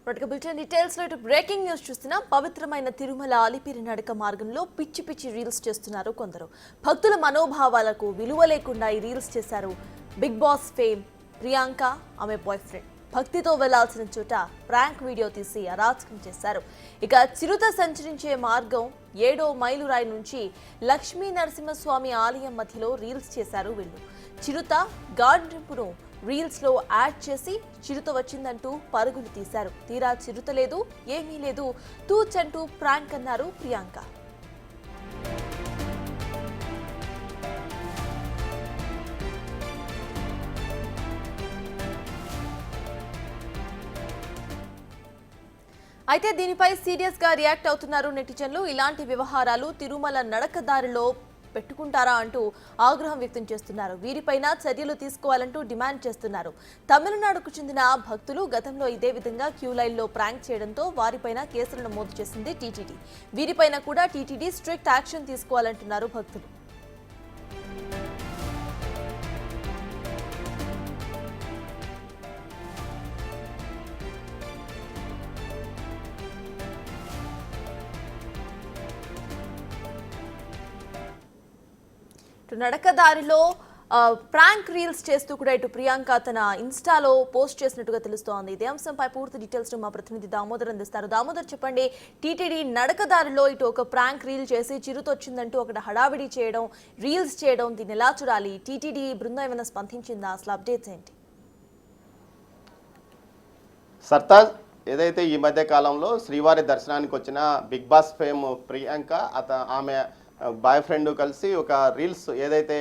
Bulletin details లో breaking news చూస్తున్నాం. పవిత్రమైన తిరుమల అలిపిరి నడక మార్గంలో పిచ్చి పిచ్చి రీల్స్ చేస్తున్నారు కొందరు. భక్తుల మనోభావాలకు విలువ లేకుండా ఈ రీల్స్ చేశారు. బిగ్ బాస్ ఫేమ్ ప్రియాంక ఆమె బాయ్ ఫ్రెండ్ భక్తితో వెళ్లాల్సిన చోట ప్రాంక్ వీడియో తీసి అరాచకం చేశారు. ఇక చిరుత సంచరించే మార్గం 7వ మైలురాయి నుంచి లక్ష్మీ నరసింహస్వామి ఆలయం మధ్యలో రీల్స్ చేశారు వీళ్ళు. చిరుత గాండ్రింపును రీల్స్ లో యాడ్ చేసి చిరుత వచ్చిందంటూ పరుగులు తీశారు. తీరా చిరుత లేదు, ఏమీ లేదు, తూచంటూ ప్రాంక్ అన్నారు ప్రియాంక. అయితే దీనిపై సీరియస్ గా రియాక్ట్ అవుతున్నారు నెటిజన్లు. ఇలాంటి వ్యవహారాలు తిరుమల నడకదారిలో పెట్టుకుంటారా అంటూ ఆగ్రహం వ్యక్తం చేస్తున్నారు. వీరిపైన చర్యలు తీసుకోవాలంటూ డిమాండ్ చేస్తున్నారు. తమిళనాడుకు చెందిన భక్తులు గతంలో ఇదే విధంగా క్యూ లైన్ లో ప్రాంక్ చేయడంతో వారిపైన కేసులు నమోదు చేసింది టీటీడీ. వీరిపైన కూడా టీటీడీ స్ట్రిక్ట్ యాక్షన్ తీసుకోవాలంటున్నారు భక్తులు. నడకదారిలో ప్రాంక్ రీల్స్ చేస్తూ కూడా ఇటు ప్రియాంక తన ఇన్స్టాలో పోస్ట్ చేసినట్టుగా తెలుస్తోంది. ఇదే అంశంపై పూర్తి డీటెయిల్స్ మా ప్రతినిధి దామోదర్ అందిస్తారు. దామోదర్, చెప్పండి, టీటీడీ నడకదారిలో ఇటు ఒక ప్రాంక్ రీల్ చేసి చిరుతొచ్చిందంటూ అక్కడ హడావిడి చేయడం, రీల్స్ చేయడం, దీన్ని ఎలా చూడాలి? టీటీడీ బృందం ఏమైనా స్పందించిందా? అసలు అప్డేట్స్ ఏంటి? సర్తాజ్, ఏదైతే ఈ మధ్య కాలంలో శ్రీవారి దర్శనానికి వచ్చిన బిగ్ బాస్ ఫేమ్ ప్రియాంక ఆమె బాయ్ ఫ్రెండ్ కలిసి ఒక రీల్స్ ఏదైతే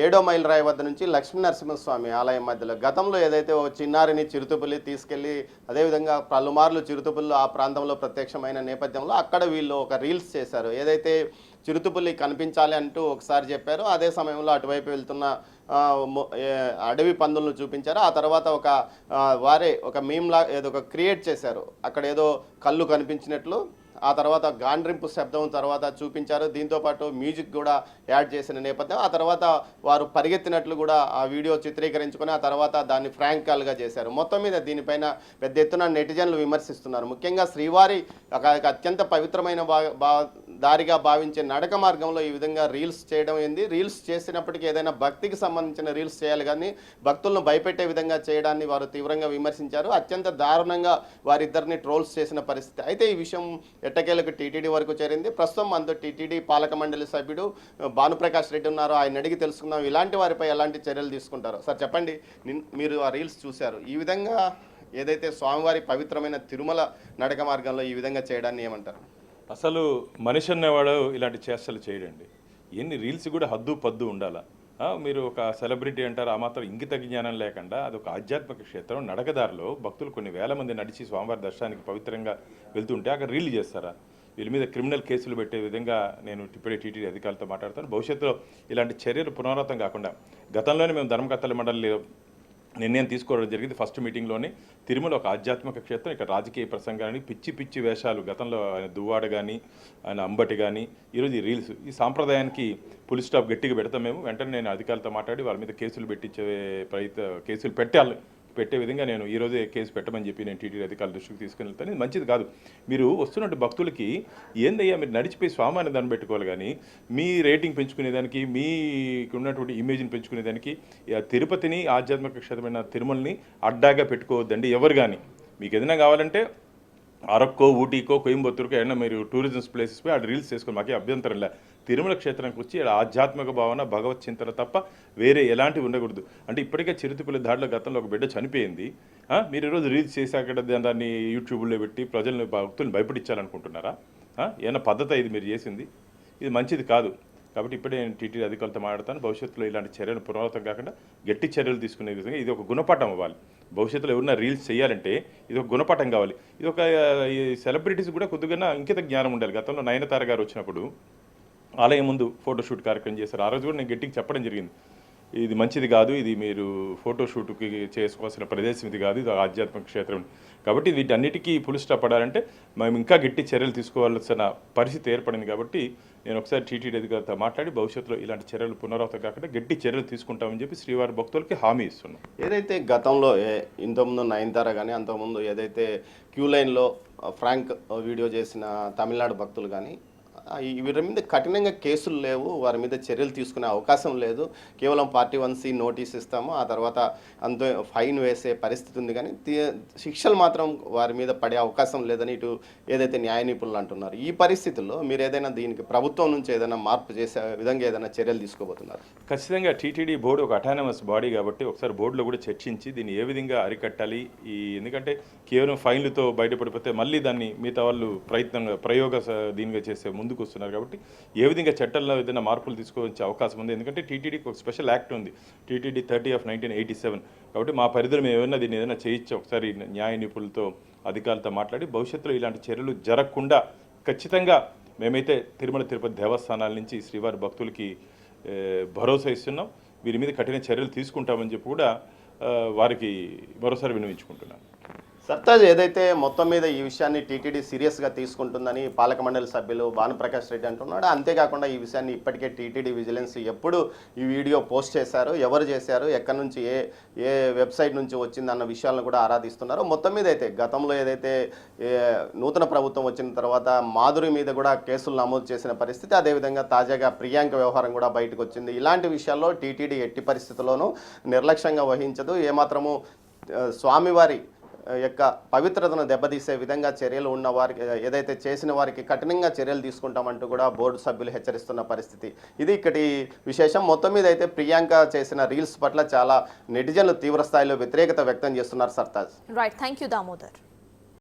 7వ మైల్ రాయి వద్ద నుంచి లక్ష్మీ నరసింహస్వామి ఆలయం మధ్యలో గతంలో ఏదైతే ఓ చిన్నారిని చిరుతపులి తీసుకెళ్లి అదేవిధంగా పలుమార్లు చిరుతపుల్లు ఆ ప్రాంతంలో ప్రత్యక్షమైన నేపథ్యంలో అక్కడ వీళ్ళు ఒక రీల్స్ చేశారు. ఏదైతే చిరుతపులి కనిపించాలి అంటూ ఒకసారి చెప్పారు, అదే సమయంలో అటువైపు వెళ్తున్న అడవి పందులను చూపించారు. ఆ తర్వాత వారే ఒక మీమ్లా ఏదో ఒక క్రియేట్ చేశారు. అక్కడ ఏదో కళ్ళు కనిపించినట్లు, ఆ తర్వాత గాండ్రింపు శబ్దం తర్వాత చూపించారు. దీంతోపాటు మ్యూజిక్ కూడా యాడ్ చేసిన నేపథ్యం. ఆ తర్వాత వారు పరిగెత్తినట్లు కూడా ఆ వీడియో చిత్రీకరించుకొని ఆ తర్వాత దాన్ని ఫ్రాంక్ కాల్గా చేశారు. మొత్తం మీద దీనిపైన పెద్ద ఎత్తున నెటిజన్లు విమర్శిస్తున్నారు. ముఖ్యంగా శ్రీవారి అత్యంత పవిత్రమైన దారిగా భావించే నడక మార్గంలో ఈ విధంగా రీల్స్ చేయడం ఏంది? రీల్స్ చేసినప్పటికీ ఏదైనా భక్తికి సంబంధించిన రీల్స్ చేయాలి, కానీ భక్తులను భయపెట్టే విధంగా చేయడాన్ని వారు తీవ్రంగా విమర్శించారు. అత్యంత దారుణంగా వారిద్దరిని ట్రోల్స్ చేసిన పరిస్థితి. అయితే ఈ విషయం ఎట్టకేలకు టీటీడీ వరకు చేరింది. ప్రస్తుతం మనతో టీటీడీ పాలక మండలి సభ్యుడు భానుప్రకాష్ రెడ్డి ఉన్నారు. ఆయన అడిగి తెలుసుకుందాం ఇలాంటి వారిపై ఎలాంటి చర్యలు తీసుకుంటారో. సార్ చెప్పండి, మీరు ఆ రీల్స్ చూశారు, ఈ విధంగా ఏదైతే స్వామివారి పవిత్రమైన తిరుమల నడక మార్గంలో ఈ విధంగా చేయడాన్ని ఏమంటారు? అసలు మనిషి అన్నవాడు ఇలాంటి చేష్టలు చేయడండి. ఎన్ని రీల్స్ కూడా హద్దు పద్దు ఉండాలా? మీరు ఒక సెలబ్రిటీ అంటారు, ఆ మాత్రం ఇంగిత జ్ఞానం లేకుండా అది ఒక ఆధ్యాత్మిక క్షేత్రం. నడకదారిలో భక్తులు కొన్ని వేల మంది నడిచి స్వామివారి దర్శనానికి పవిత్రంగా వెళ్తుంటే అక్కడ రీల్ చేస్తారా? వీళ్ళ మీద క్రిమినల్ కేసులు పెట్టే విధంగా నేను ఇప్పుడే టీటీడీ అధికారులతో మాట్లాడతాను. భవిష్యత్తులో ఇలాంటి చర్యలు పునరావృతం కాకుండా గతంలోనే మేము ధర్మకర్తల మండలి నిర్ణయం తీసుకోవడం జరిగింది. ఫస్ట్ మీటింగ్లోనే తిరుమల ఒక ఆధ్యాత్మిక క్షేత్రం, ఇక్కడ రాజకీయ ప్రసంగాన్ని పిచ్చి పిచ్చి వేషాలు, గతంలో ఆయన దువ్వాడ కానీ ఆయన అంబటి కానీ, ఈరోజు ఈ రీల్స్, ఈ సాంప్రదాయానికి పులి స్టాప్ గట్టిగా పెడతాం మేము. వెంటనే నేను అధికారులతో మాట్లాడి వాళ్ళ మీద కేసులు కేసులు పెట్టే విధంగా నేను ఈరోజే కేసు పెట్టమని చెప్పి నేను టీటీడీ అధికారుల దృష్టికి తీసుకుని వెళ్తాను. ఇది మంచిది కాదు. మీరు వస్తున్నట్టు భక్తులకి ఏందయ్యా, మీరు నడిచిపోయి స్వామిని దాన్ని పెట్టుకోవాలి, కానీ మీ రేటింగ్ పెంచుకునేదానికి, మీకు ఉన్నటువంటి ఇమేజ్ని పెంచుకునేదానికి తిరుపతిని ఆధ్యాత్మిక క్షేత్రమైన తిరుమలని అడ్డాగా పెట్టుకోవద్దండి ఎవరు. కానీ మీకు ఏదైనా కావాలంటే అరక్కో, ఊటీకో, కోయంబత్తూరుకో ఏదైనా మీరు టూరిజం ప్లేసెస్ పోయి ఆడ రీల్స్ చేసుకొని మాకే అభ్యంతరం లే. తిరుమల క్షేత్రానికి వచ్చి ఆధ్యాత్మిక భావన, భగవత్ చింతన తప్ప వేరే ఎలాంటివి ఉండకూడదు. అంటే ఇప్పటికే చిరుతపులి దాడిలో గతంలో ఒక బిడ్డ చనిపోయింది. మీరు ఈరోజు రీల్స్ చేసి అక్కడ దాన్ని యూట్యూబ్లో పెట్టి ప్రజలను భక్తులను భయపడించాలనుకుంటున్నారా? ఏమైనా పద్ధతి ఇది మీరు చేసింది? ఇది మంచిది కాదు. కాబట్టి ఇప్పుడే నేను టీటీడీ అధికారులతో మాట్లాడతాను. భవిష్యత్తులో ఇలాంటి చర్యలు పునరావృతం కాకుండా గట్టి చర్యలు తీసుకునే విధంగా ఇది ఒక గుణపాఠం అవ్వాలి. భవిష్యత్తులో ఎవరైనా రీల్స్ చేయాలంటే ఇది ఒక గుణపాఠం కావాలి. ఇది ఒక సెలబ్రిటీస్ కూడా కొద్దిగా ఇంకిత జ్ఞానం ఉండాలి. గతంలో నయనతార గారు వచ్చినప్పుడు ఆలయం ముందు ఫోటోషూట్ కార్యక్రమం చేశారు. ఆ రోజు కూడా నేను గట్టిగా చెప్పడం జరిగింది, ఇది మంచిది కాదు, ఇది మీరు ఫోటోషూట్కి చేసుకోవాల్సిన ప్రదేశం ఇది కాదు, ఇది ఆధ్యాత్మిక క్షేత్రం. కాబట్టి వీటన్నిటికీ పులి స్టాప్ పడాలంటే మేము ఇంకా గట్టి చర్యలు తీసుకోవాల్సిన పరిస్థితి ఏర్పడింది. కాబట్టి నేను ఒకసారి టీటీడీ అధికారితో మాట్లాడి భవిష్యత్తులో ఇలాంటి చర్యలు పునరావృతం కాకుండా గట్టి చర్యలు తీసుకుంటామని చెప్పి శ్రీవారి భక్తులకి హామీ ఇస్తున్నాం. ఏదైతే గతంలో ఇంతకుముందు నయనతార కానీ అంతకుముందు ఏదైతే క్యూ లైన్లో ఫ్రాంక్ వీడియో చేసిన తమిళనాడు భక్తులు కానీ వీరి మీద కఠినంగా కేసులు లేవు, వారి మీద చర్యలు తీసుకునే అవకాశం లేదు. కేవలం పార్టీ 1C నోటీస్ ఇస్తాము, ఆ తర్వాత అంత ఫైన్ వేసే పరిస్థితి ఉంది. కానీ శిక్షలు మాత్రం వారి మీద పడే అవకాశం లేదని ఇటు ఏదైతే న్యాయ నిపుణులు అంటున్నారు. ఈ పరిస్థితుల్లో మీరు ఏదైనా దీనికి ప్రభుత్వం నుంచి ఏదైనా మార్పు చేసే విధంగా ఏదైనా చర్యలు తీసుకోబోతున్నారు? ఖచ్చితంగా టీటీడీ బోర్డు ఒక అటానమస్ బాడీ కాబట్టి ఒకసారి బోర్డులో కూడా చర్చించి దీన్ని ఏ విధంగా అరికట్టాలి. ఎందుకంటే కేవలం ఫైన్లతో బయటపడిపోతే మళ్ళీ దాన్ని మిగతా వాళ్ళు దీనిగా చేసే ముందుకు వస్తున్నారు. కాబట్టి ఏ విధంగా చట్టాల్లో ఏదైనా మార్పులు తీసుకొచ్చే అవకాశం ఉంది. ఎందుకంటే టీటీడీకి ఒక స్పెషల్ యాక్ట్ ఉంది, టీటీడీ 30/1987. కాబట్టి మా పరిధిలో మేము దీన్ని ఏదైనా చేయించి ఒకసారి న్యాయ నిపుణులతో అధికారులతో మాట్లాడి భవిష్యత్తులో ఇలాంటి చర్యలు జరగకుండా ఖచ్చితంగా మేమైతే తిరుమల తిరుపతి దేవస్థానాల నుంచి శ్రీవారి భక్తులకి భరోసా ఇస్తున్నాం. వీరి మీద కఠిన చర్యలు తీసుకుంటామని చెప్పి కూడా వారికి మరోసారి విన్నవించుకుంటున్నాను. సర్తాజ్, ఏదైతే మొత్తం మీద ఈ విషయాన్ని టీటీడీ సీరియస్గా తీసుకుంటుందని పాలక మండలి సభ్యులు భానుప్రకాష్ రెడ్డి అంటున్నాడు. అంతేకాకుండా ఈ విషయాన్ని ఇప్పటికే టీటీడీ విజిలెన్స్ ఎప్పుడు ఈ వీడియో పోస్ట్ చేశారు, ఎవరు చేశారు, ఎక్కడి నుంచి ఏ వెబ్సైట్ నుంచి వచ్చిందన్న విషయాలను కూడా ఆరాధిస్తున్నారు. మొత్తం మీద అయితే గతంలో ఏదైతే నూతన ప్రభుత్వం వచ్చిన తర్వాత మాధురి మీద కూడా కేసులు నమోదు చేసిన పరిస్థితి, అదేవిధంగా తాజాగా ప్రియాంక వ్యవహారం కూడా బయటకు వచ్చింది. ఇలాంటి విషయాల్లో టీటీడీ ఎట్టి పరిస్థితుల్లోనూ నిర్లక్ష్యంగా వహించదు. ఏమాత్రము స్వామివారి యొక్క పవిత్రతను దెబ్బతీసే విధంగా చర్యలు ఉన్న వారికి, ఏదైతే చేసిన వారికి కఠినంగా చర్యలు తీసుకుంటామంటూ కూడా బోర్డు సభ్యులు హెచ్చరిస్తున్న పరిస్థితి. ఇది ఇక్కడి విశేషం. మొత్తం మీద అయితే ప్రియాంక చేసిన రీల్స్ పట్ల చాలా నెటిజన్లు తీవ్ర స్థాయిలో వ్యతిరేకత వ్యక్తం చేస్తున్నారు. Sartaj. Right, thank you Damodar.